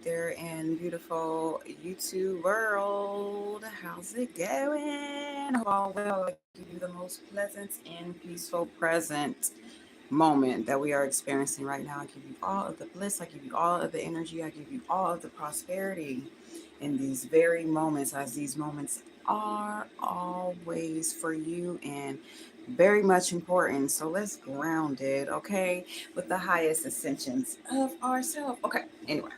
there in beautiful YouTube world. How's it going? Hope all well. I give you the most pleasant and peaceful present moment that we are experiencing right now. I give you all of the bliss. I give you all of the energy. I give you all of the prosperity in these very moments, as these moments are always for you and very much important. So let's ground it, okay, with the highest ascensions of ourselves. Okay, anyway.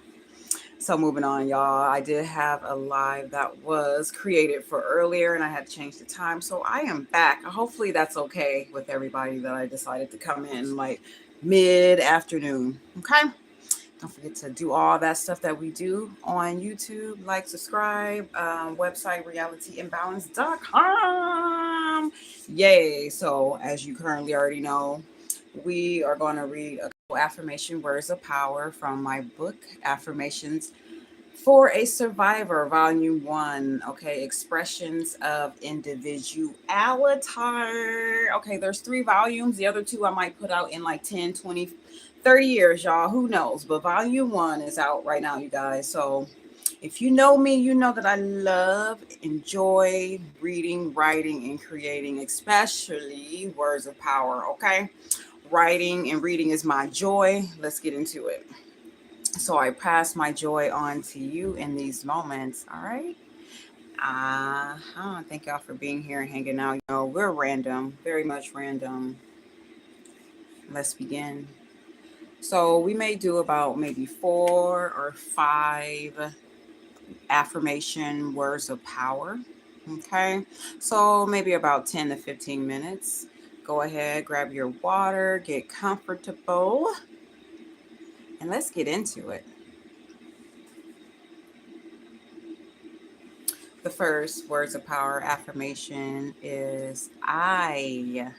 So moving on, y'all. I did have a live that was created for earlier and I had to change the time. So I am back. Hopefully that's okay with everybody that I decided to come in like mid-afternoon. Okay. Don't forget to do all that stuff that we do on YouTube. Like, subscribe, website realityimbalance.com. Yay. So as you currently already know, we are going to read a couple affirmation words of power from my book, Affirmations for a Survivor, Volume 1. Okay, Expressions of Individuality. Okay, there's 3 volumes. The other 2 I might put out in like 10, 20, 30 years, y'all. Who knows? But Volume 1 is out right now, you guys. So if you know me, you know that I love, enjoy reading, writing, and creating, especially words of power. Okay, writing and reading is my joy. Let's get into it. So I pass my joy on to you in these moments. All right. Thank y'all for being here and hanging out. You know, we're random, very much random. Let's begin. So we may do about maybe 4 or 5 affirmation words of power. Okay. So maybe about 10 to 15 minutes. Go ahead, grab your water, get comfortable, and let's get into it. The first words of power affirmation is I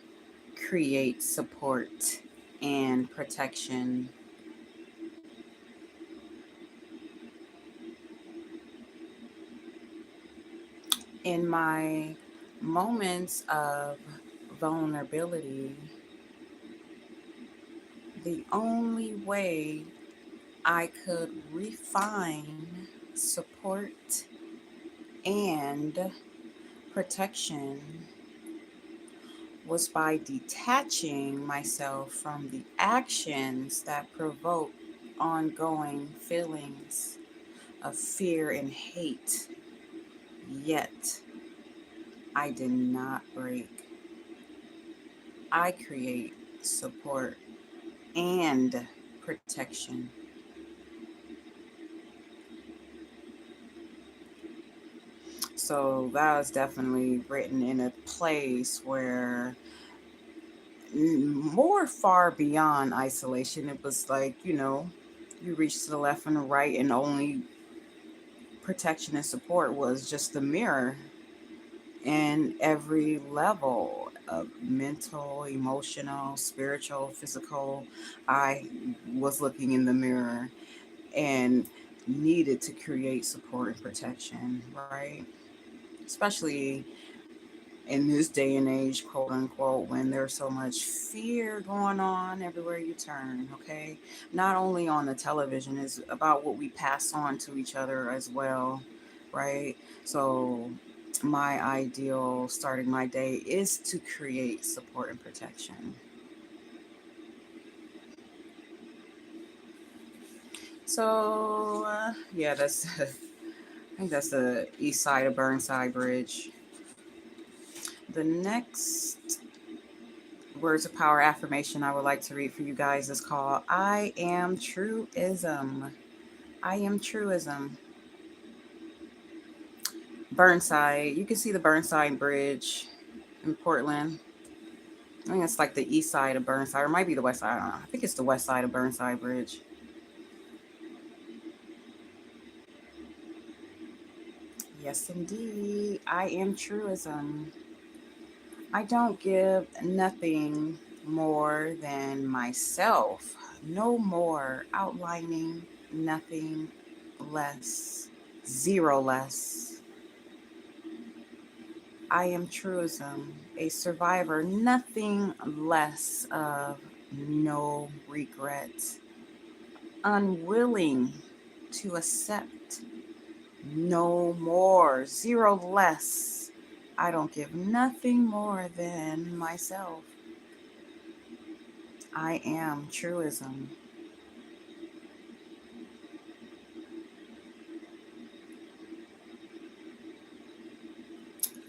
create support and protection. In my moments of vulnerability, the only way I could refine support and protection was by detaching myself from the actions that provoke ongoing feelings of fear and hate. Yet, I did not break. I create support and protection. So that was definitely written in a place where more far beyond isolation. It was like, you reach to the left and the right, and only protection and support was just the mirror in every level of mental, emotional, spiritual, physical. I was looking in the mirror and needed to create support and protection, right? Especially in this day and age, quote unquote, when there's so much fear going on everywhere you turn, okay? Not only on the television, it's about what we pass on to each other as well, right? So, my ideal starting my day is to create support and protection. So, yeah, that's, I think that's the east side of Burnside Bridge. The next words of power affirmation I would like to read for you guys is called I Am Truism. I Am Truism. Burnside. You can see the Burnside Bridge in Portland. I think it's like the east side of Burnside, or it might be the west side. I don't know. I think it's the west side of Burnside Bridge. Yes, indeed. I am truism. I don't give nothing more than myself. No more outlining, nothing less. Zero less. I am truism, a survivor, nothing less of no regret, unwilling to accept no more, zero less. I don't give nothing more than myself. I am truism.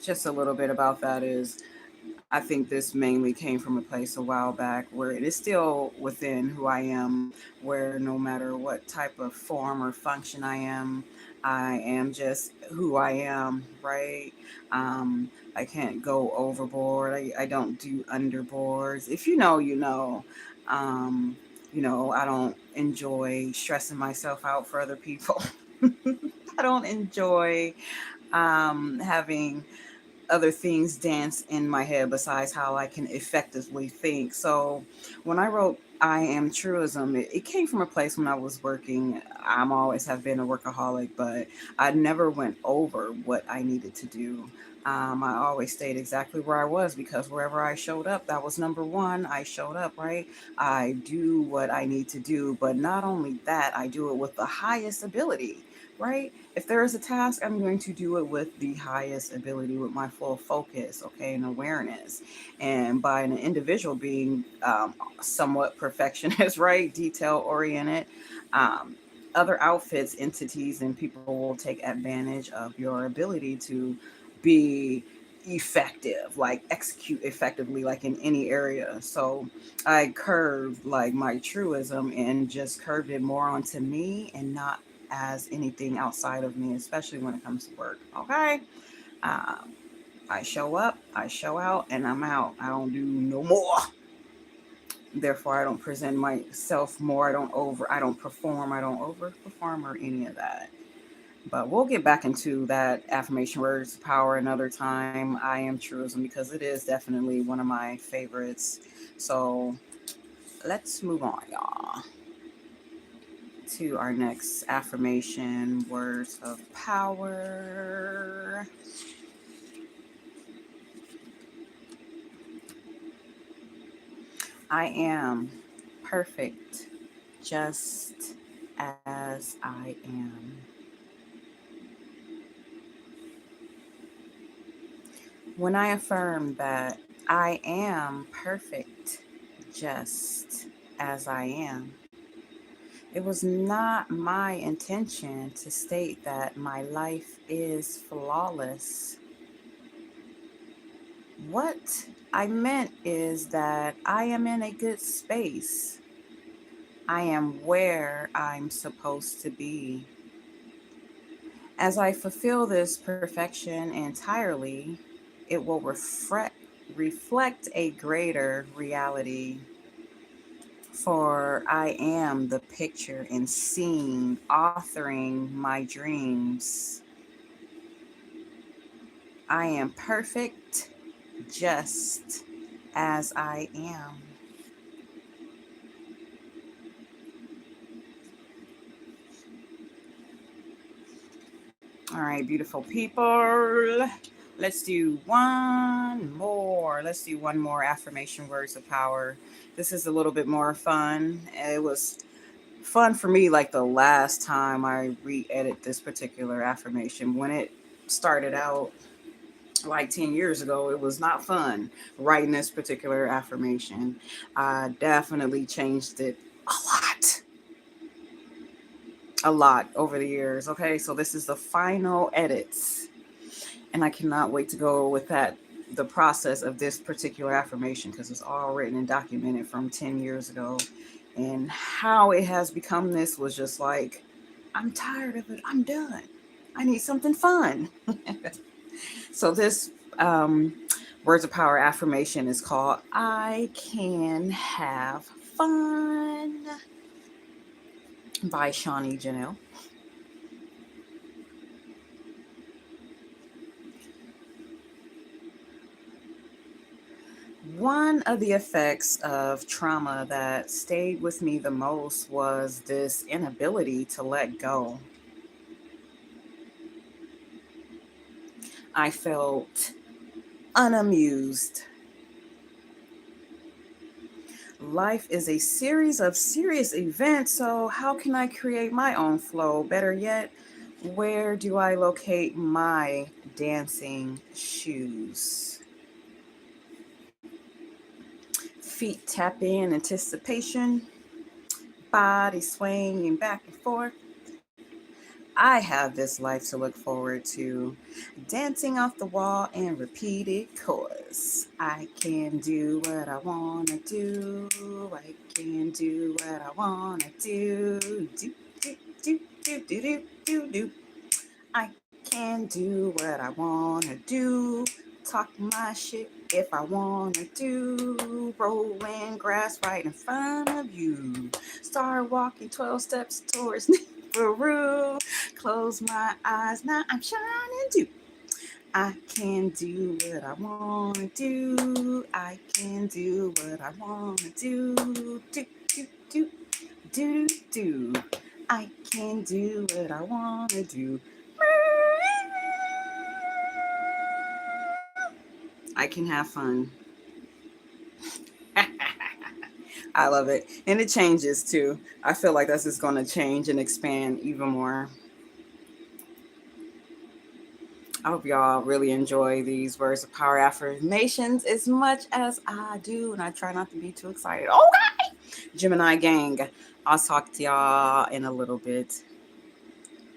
Just a little bit about that is I think this mainly came from a place a while back where it is still within who I am, where no matter what type of form or function I am just who I am, right? I can't go overboard. I don't do underboards. If you know, you know. Um, I don't enjoy stressing myself out for other people. I don't enjoy having other things dance in my head besides how I can effectively think. So when I wrote I Am Truism, it came from a place when I was working. I'm always have been a workaholic, but I never went over what I needed to do. I always stayed exactly where I was because wherever I showed up, that was number one. I showed up, right? I do what I need to do, but not only that, I do it with the highest ability, right? If there is a task, I'm going to do it with the highest ability, with my full focus, okay, and awareness. And by an individual being somewhat perfectionist, right, detail oriented, um, other outfits, entities, and people will take advantage of your ability to be effective, like execute effectively, like in any area. So I curved like my truism and just curved it more onto me and not as anything outside of me, especially when it comes to work. Okay. Um, I show up, I show out, and I'm out. I don't do no more. Therefore, I don't present myself more. I don't perform. I don't overperform or any of that. But we'll get back into that affirmation words power another time. I am truism because it is definitely one of my favorites. So let's move on, y'all, to our next affirmation words of power. I am perfect just as I am. When I affirm that I am perfect just as I am, it was not my intention to state that my life is flawless. What I meant is that I am in a good space. I am where I'm supposed to be. As I fulfill this perfection entirely, it will reflect a greater reality. For I am the picture and seeing, authoring my dreams. I am perfect just as I am. All right, beautiful people. Let's do one more. Let's do one more affirmation words of power. This is a little bit more fun. It was fun for me like the last time I re-edit this particular affirmation. When it started out like 10 years ago, it was not fun writing this particular affirmation. I definitely changed it a lot over the years. Okay, so this is the final edits, and I cannot wait to go with that. The process of this particular affirmation because it's all written and documented from 10 years ago, and how it has become this was just like, I'm tired of it. I'm done. I need something fun. So this words of power affirmation is called I Can Have Fun by Shawnee Janelle. One of the effects of trauma that stayed with me the most was this inability to let go. I felt unamused, Life is a series of serious events, so how can I create my own flow? Better yet, where do I locate my dancing shoes? Feet tap in anticipation, body swinging back and forth. I have this life to look forward to. Dancing off the wall and repeated chorus. I can do what I wanna do. I can do what I wanna do. Do do do do do do do do. I can do what I wanna do. Talk my shit if I wanna do. Rolling grass right in front of you. Start walking 12 steps towards Peru. Close my eyes, now I'm shining too. I can do what I wanna do. I can do what I wanna do. Do do do do do. I can do what I wanna do. I can have fun. I love it. And it changes too. I feel like that's just going to change and expand even more. I hope y'all really enjoy these words of power affirmations as much as I do. And I try not to be too excited. Okay. Gemini gang. I'll talk to y'all in a little bit.